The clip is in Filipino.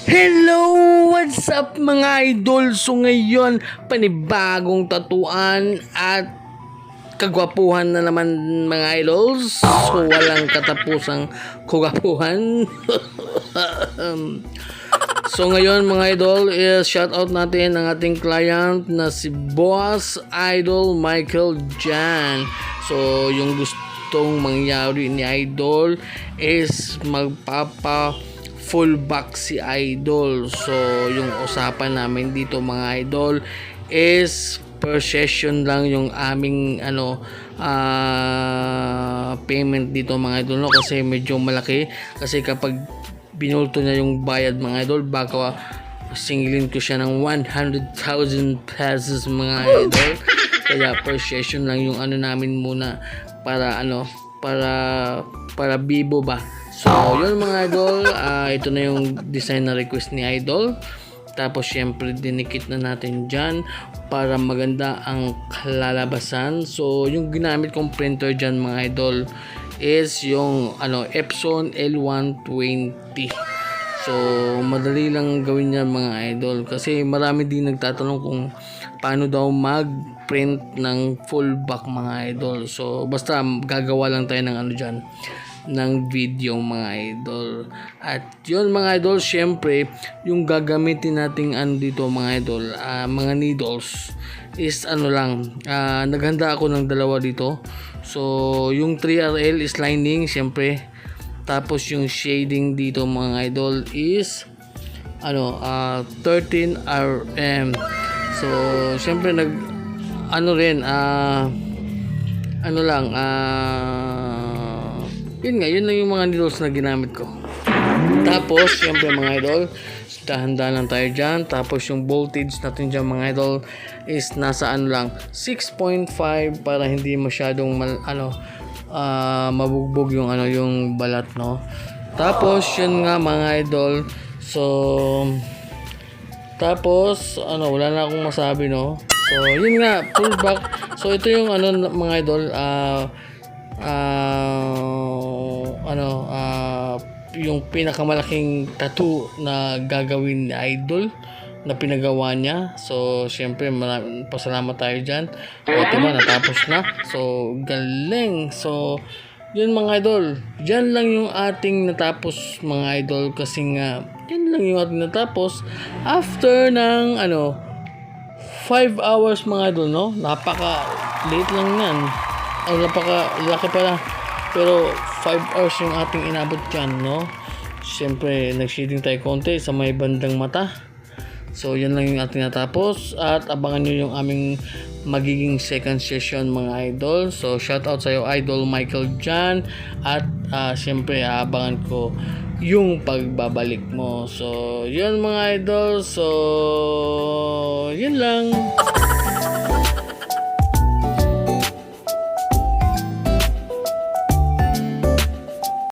Hello! What's up mga idol? So ngayon, panibagong tatuan at kagwapuhan na naman mga idols. So walang katapusang kagwapuhan. So ngayon mga idol, shout out natin ang ating client na si Boss Idol Michael Jan. So yung gustong mangyari ni Idol is magpapa full back si Idol. So yung usapan namin dito mga idol is per session lang yung aming payment dito mga idol, no? Kasi medyo malaki, kasi kapag binulto niya yung bayad mga idol, baka singilin ko siya ng 100,000 pesos mga idol. Kaya per session lang yung namin muna para para bibo ba. So yun mga idol, ito na yung design na request ni Idol. Tapos syempre dinikit na natin dyan para maganda ang kalalabasan. So yung ginamit kong printer dyan mga idol is yung Epson L120. So madali lang gawin yan mga idol, kasi marami din nagtatanong kung paano daw mag print ng full back mga idol. So basta gagawa lang tayo ng dyan ng video mga idol. At yun mga idol, syempre yung gagamitin nating dito mga idol, mga needles is naghanda ako ng dalawa dito. So yung 3RL is lining syempre, tapos yung shading dito mga idol is 13RM. So syempre yun lang yung mga needles na ginamit ko. Tapos syempre mga idol, handa lang tayo dyan. Tapos yung voltage natin dyan mga idol is nasa 6.5 para hindi masyadong mabugbog yung yung balat, no. Tapos yun nga mga idol, so tapos wala na akong masabi, no. So yun nga, full back. So ito yung mga idol, yung pinakamalaking tattoo na gagawin ni Idol na pinagawa niya. So syempre pasalamat tayo dyan. O diba, natapos na. So galing. So yun mga idol, dyan lang yung ating natapos mga idol, kasi nga yan lang yung ating natapos after ng 5 hours mga idol, no. Napaka late lang yan, napaka laki pala, pero 5 hours yung ating inabot dyan, no. Siyempre nag-shading tayo konti sa may bandang mata. So yan lang yung ating natapos, at abangan nyo yung aming magiging second session mga idol. So shout out sa'yo Idol Michael Jan, at siyempre abangan ko yung pagbabalik mo. So yun mga idol, so yun lang.